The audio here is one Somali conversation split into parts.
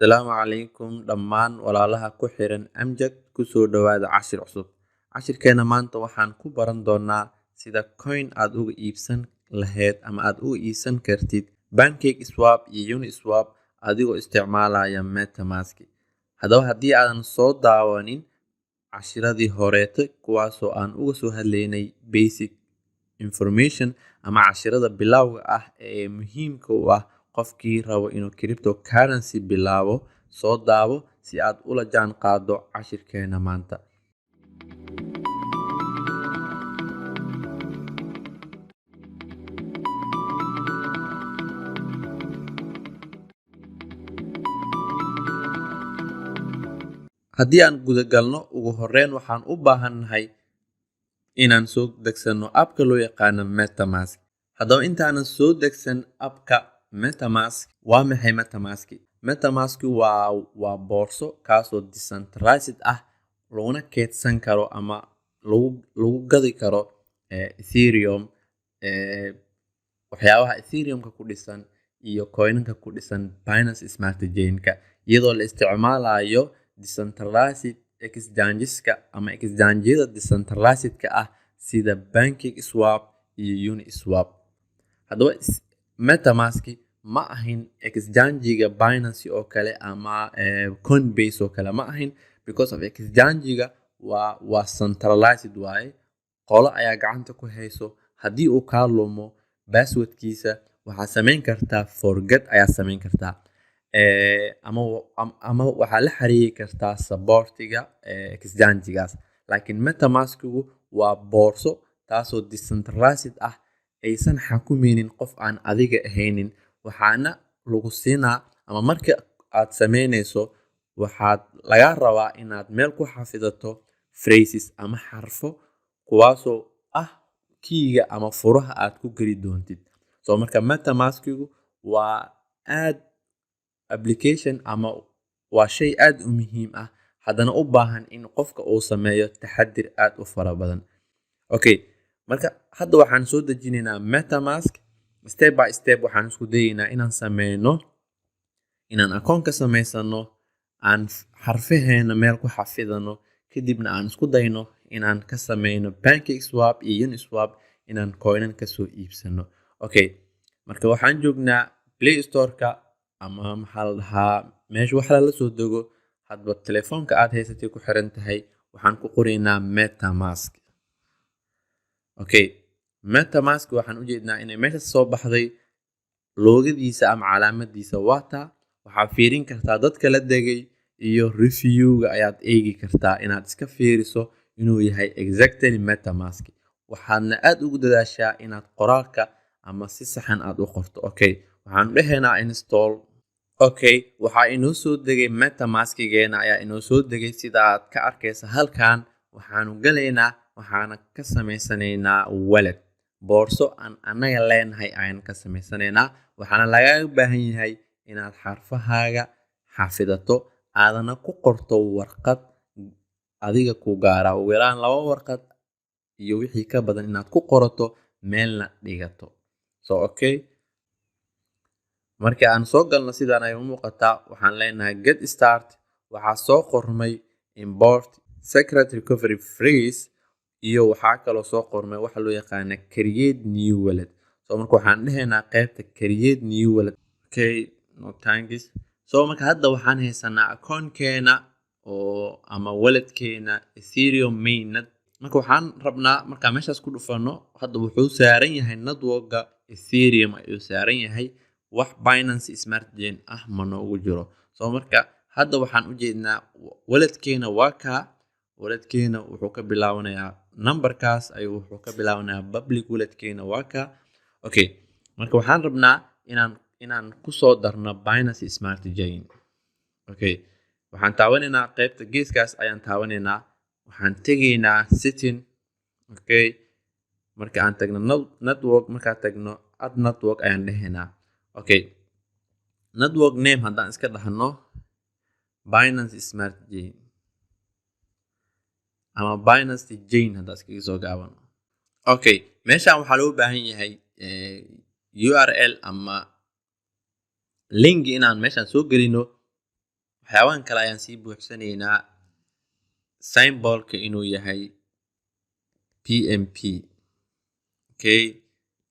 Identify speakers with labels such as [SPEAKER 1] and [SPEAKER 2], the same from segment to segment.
[SPEAKER 1] Asalaamu calaykum dhammaan walaalaha ku xiran Amjad ku soo dhawaada cashir cusub. Cashirkeena maanta waxaan ku baran doonaa sida coin aad uga iibsan lahayd ama aad uga iibsan kartid PancakeSwap iyo Uniswap adigoo isticmaalaya MetaMask. Haddaba haddii aadan soo daawanin cashiradii horeete kuwaasoo aan uga soo hadlaynay basic information ama cashirada bilowga ah ee muhiimka u ah qofkii rabo inuu cryptocurrency bilaabo, soo daabo si aad ula jaan qaado cashirkeena maanta. Haddii aan guda galno, ugu horreyn waxaan u baahannahay inaan soo degsano appka loo yaqaano MetaMask. Haddaba intaanan soo degsan appka MetaMask, waa maxay MetaMask? MetaMask waa boorso kaasoo decentralized ah, laguna keydsan karo ama lagu gadi karo Ethereum, waxyaabaha Ethereum-ka ku dhisan iyo coinanka ku dhisan Binance Smart Chain-ka, iyadoo la isticmaalayo decentralized exchangeska ama exchange-yada decentralized-ka ah sida PancakeSwap iyo Uniswap. Haddaba MetaMask ma ahin exchange-ga Binance oo kale ama Coinbase oo kale ma ahin, because of exchange-ga waa centralized waaye, qolo ayaa gacanta ku hayso. Haddii uu kaa lumo passwordkiisa, waxaa samayn kartaa forget ayaa samayn kartaa, ama waxaa la xiriiri kartaa supportiga exchange-gaas. Laakiin MetaMask-gu waa boorso taasoo decentralized ah, aysan xakumeynin qof aan adiga ahaynin, waxaana lagu siinaa ama marka aad samaynayso waxaad laga rabaa inaad meel ku xafidato phrases ama xarfo kuwaasoo ah keyga ama furaha aad ku geli doontid. So marka MetaMask-gu waa application ama waa shay aad u muhiim ah, haddana u baahan in qofka uu sameeyo taxadir aad u fara badan. Okay, marka hadda waxaan soo dejinaynaa MetaMask. Step by step waxaan isku dayaynaa inaan akoon ka samaysano, aan xarfaheena meel ku xafidano, kadibna aan isku dayno inaan ka samayno PancakeSwap iyo Uniswap inaan coinan ka soo iibsano. Okay, marka waxaan joognaa Play Store-ka ama maxaa la dhahaa meesha wax la soo dego. Hadba telefoonka aad haysatay ku xiran tahay, waxaan ku qoraynaa MetaMask. Okay, MetaMask waxaan u jeednaa inay meesha soo baxday, loogadiisa ama calaamadiisa waata. Waxaa fiirin kartaa dadka la degay iyo review-ga ayaad eegi kartaa inaad iska fiiriso inuu yahay exactly MetaMask. Waxaadna aad ugu dadaashaa inaad qoraalka ama si saxan aad u qorto. Okay, waxaan dhahaynaa install. Okay, waxaa inoo soo degay MetaMask-geena ayaa inoo soo degay sida aad ka arkaysa halkan. Waxaanu galaynaa, waxaana ka samaysanaynaa wallet, boorso aan anaga leenahay ayaan ka samaysanaynaa. Waxaana lagaaga baahan yahay inaad xarfahaaga xafidato, aadana ku qorto warqad adiga ku gaara, ugu yaraan 2 warqad iyo wixii ka badan inaad ku qorato meelna dhigato. So okay, markii aan soo galno sidaan ay u muuqataa, waxaan leenahay get start. Waxaa soo qormay import secret recovery phrase iyo waxaa kaloo soo qormay waxa loo yaqaana create new wallet. So marka waxaan dhahaynaa qaybta create new wallet. Okay, no thanks. So marka hadda waxaan haysanaa akoonkeena oo ama walletkeena Ethereum mainnet. Marka waxaan rabnaa marka meeshaas ku dhufano, hadda wuxuu saaran yahay network-ga Ethereum ayuu saaran yahay, wax Binance Smart Chain ah ma noogu jiro. So marka hadda waxaan u jeednaa walletkeena waa ka, walletkeena wuxuu ka bilaabanayaa numberkaas ayuu wuxuu ka bilaabanayaa public walletkeena waa ka. Okay, marka waxaan rabnaa inaan ku soo darno Binance Smart Chain. Okay, waxaan taabanaynaa qaybta geeskaas ayaan taabanaynaa, waxaan tegaynaa setting. Okay, marka aan tagno network, markaan tagno add network ayaan dhahaynaa. Okay, network name haddaan iska dhahno Binance Smart Chain ama Binance Chain haddaan iskaga soo gaabano. Okay, meeshaan waxaa loo baahan yahay URL ama link inaan meeshaan soo gelino waxyaabahan kale ayaan sii buuxsanaynaa symbolka inuu yahay PMP. Okay,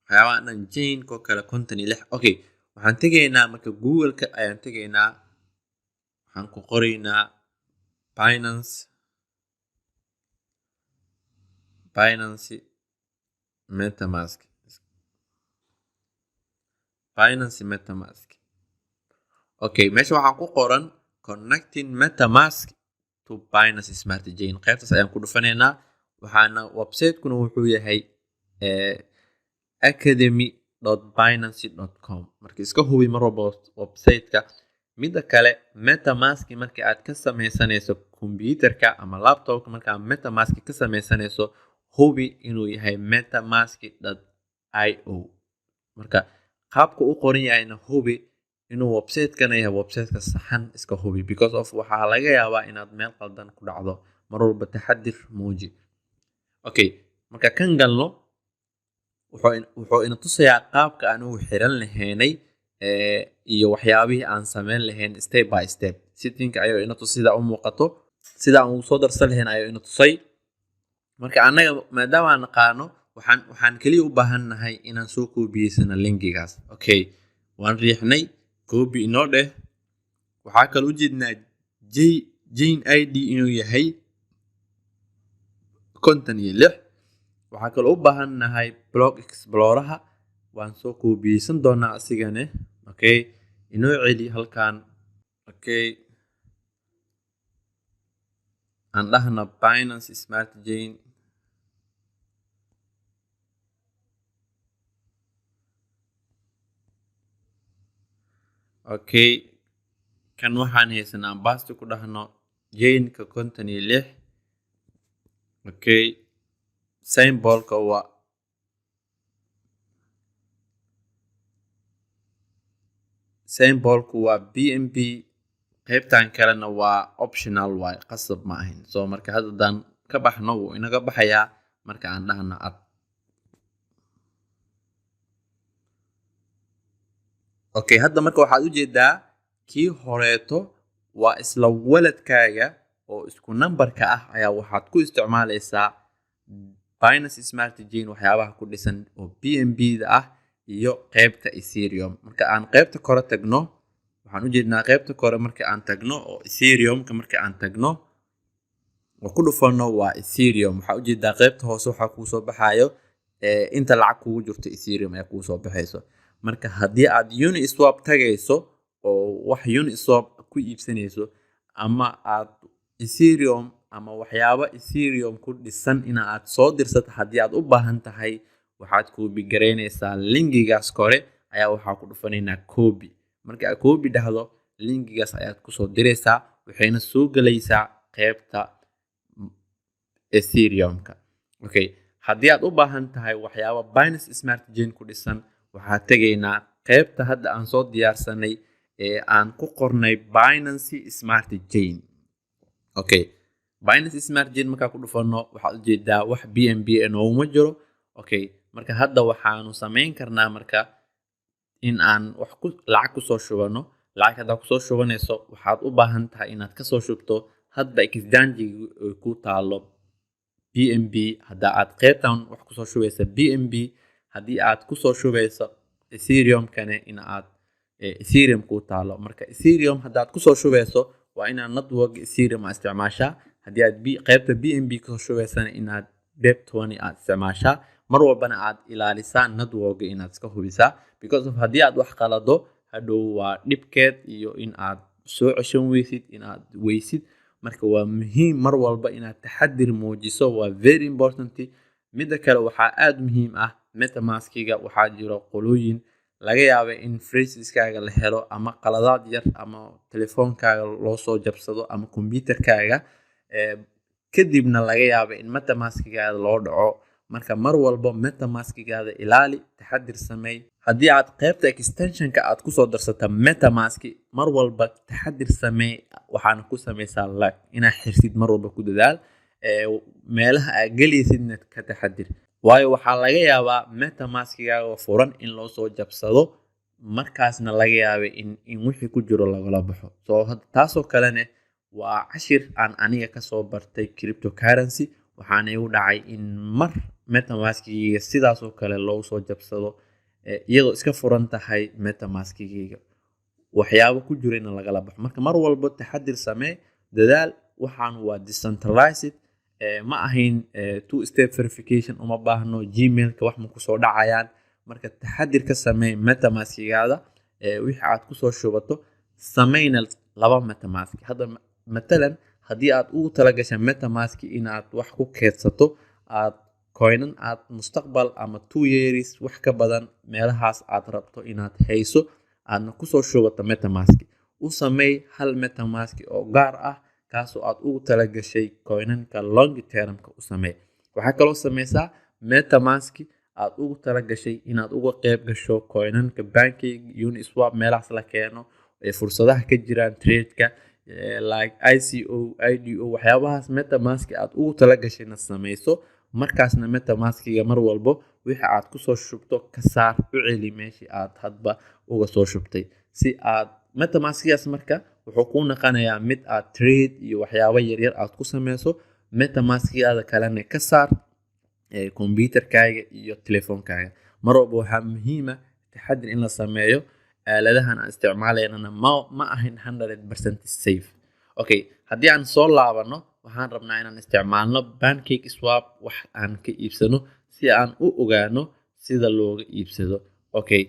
[SPEAKER 1] waxyaabahan dhan chainko kale 56. Okay, waxaan tegaynaa marka Google-ka ayaan tegaynaa, waxaan ku qoraynaa Binance MetaMask. Okay, meesha waxaan ku qoran connecting MetaMask to Binance Smart Chain. qaybtaas ayaan ku dhufanaynaa. waxaana website-kuna wuxuu yahay academy.binance.com. marka iska hubi mar walba website-ka. midda kale MetaMask markii aad ka sameysanayso computerka ama laptopka, marka aad MetaMask ka sameysanayso hubi inuu yahay metamask.io. marka qaabka u qoran yahayna hubi inuu website-kana yahay website-ka saxan. iska hubi because of waxaa laga yaabaa inaad meel qaldan ku dhacdo. mar walba taxadir muuji. Okay, marka kan galno wuxuu ina tusayaa qaabka aan ugu xiran lahaynay iyo waxyaabihii aan sameyn lahayn step by step. setting ayuu ina tusay sida u muuqato, sida aan ugu soo darsan lahayn ayuu ina tusay. marka anaga maadaama aan naqaano waxaan kaliya u baahannahay inaan soo koobiyeysan linkigaas. Okay, waan riixnay copy inoo dheh. waxaa kale u jeednaa chain ID inuu yahay 56. waxaa kale u baahannahay block explorer-ha, waan soo koobiyeysan doonaa asigane. Okay, inoo celi halkan. Okay, aan dhahna Binance Smart Chain. Okay, kan waxaan haysanaa basti ku dhahno chainka 56. Okay, symbolka waa BNB. qaybtan kalena waa optional waay, qasab ma ahin. so marka haddaan ka baxno wuu inaga baxayaa marka aan dhahno add. Okay, hadda marka waxaad u jeedaa kii horeeto waa isla waladkaaga oo isku numberka ah ayaa waxaad ku isticmaalaysaa Binance Smart Chain waxyaabaha ku dhisan oo BNB-da ah iyo qaybta Ethereum. marka aan qaybta kore tagno waxaan u jeednaa qaybta kore marka aan tagno oo Ethereum-ka marka aan tagno oo ku dhufano waa Ethereum. waxaa u jeedaa qaybta hoose waxaa kuu soo baxayo inta lacag kugu jirto Ethereum ayaa kuu soo baxayso. marka haddii aad Uniswap tagayso oo wax Uniswap ku iibsanayso ama aad Ethereum ama waxyaabo Ethereum ku dhisan ina aad soo dirsato, haddii aad u baahan tahay waxaad copy garaynaysaa linkigaas kore ayaa waxaa ku dhufanaynaa copy. marka aad copy dhahdo linkigaas ayaad kusoo diraysaa, waxayna soo gelaysaa qaybta Ethereum-ka. Okay, haddii aad u baahan tahay waxyaabo Binance Smart Chain ku dhisan waxaad tegaynaa qaybta hadda aan soo diyaarsanay ee aan ku qornay Binance Smart Chain. Okay, Binance Smart Chain markaa ku dhufano waxaad u jeedaa wax BNB nooma jiro. Okay, marka hadda waxaanu samayn karnaa marka in aan wax lacag ku soo shubano. lacag hadda ku soo shubanayso waxaad u baahan tahay inaad ka soo shubto hadba exchange ku taalo BNB. hadda aad qaybtan wax ku soo shubaysa BNB, haddii aad ku soo shubayso Ethereum-kane in aad Ethereum ku taalo. marka Ethereum haddaad ku soo shubayso waa inaad network Ethereum isticmaashaa. haddii aad qaybta BNB ku soo shubaysana inaad BEP20 aad isticmaashaa. mar walbana aad ilaalisaa network inaad iska hubisaa because of haddii aad wax qalado hadhow waa dhibkeed iyo in aad soo ceshan weysid inaad weysid. marka waa muhiim mar walba inaad taxadir muujiso, waa very important. midda kale waxaa aad muhiim ah MetaMask-ga waxaa jiro qolooyin laga yaabo in phrases-kaaga la helo ama qaladaad yar ama telefoonkaaga loo soo jabsado ama computerkaaga kadibna laga yaabo in MetaMask-gaada loo dhaco. marka mar walba MetaMask-gaada ilaali, taxadir sameey. haddii aad qaybta extension-ka aad ku soo darsata MetaMask mar walba taxadir sameey, waxaana ku sameysaa lag inaad xirsid mar walba ku dadaal. meelaha aad gelaysidna ka taxadir, waayo waxaa laga yaabaa MetaMask-gaaga furan in loo soo jabsado markaasna laga yaabay in wixii ku jiro lagala baxo. So taasoo kalena waa cashir aan aniga kasoo bartay cryptocurrency, waxaana igu dhacay in mar metamaskiga sidaasoo kale loogu soo jabsado iyadoo iska furan tahay metamaskiga waxyaabo ku jirayna lagala baxo. Marka mar walba taxadir samee, dadaal, waxaan waa decentralized, ma ahayn two step verification, uma baahno gmailka wax ma kusoo dhacayaan. marka taxadir ka samee metamaskigaada, wixii aad kusoo shubato sameyna 2 metamask. hadda matalan haddii aad ugu talagashay metamask inaad wax ku keedsato, aad coinan aad mustaqbal ama 2 years wax ka badan meelahaas aad rabto inaad hayso, aadna kusoo shubato metamask, u sameey hal metamask oo gaar ah kaasoo aad ugu talagashay coinanka long termka u sameey. waxaa kaloo sameysaa metamask aad ugu talagashay inaad uga qeyb gasho coinanka banking, uniswap, meelahaas la keeno ee fursadaha ka jiraan trade-ka, like ICO, IDO, waxyaabahaas metamask aad ugu talagashayna sameyso. markaasna metamaskiga mar walbo wixii aad kusoo shubto ka saar, u celi meeshii aad hadba uga soo shubtay, si aad metamaskigaas marka wuxuu kuu noqonayaa mid aad trade iyo waxyaabo yaryar aad ku sameyso. metamaskigaada kalena ka saar computerkaaga iyo telefoonkaaga. mar walba waxaa muhiima taxadir in la sameeyo. aaladahan aan isticmaalaynana ma ahayn 100% safe. okay, haddii aan soo laabano, waxaan rabnaa inaan isticmaalno PancakeSwap wax aan ka iibsano si aan u ogaano sida looga iibsado. okay,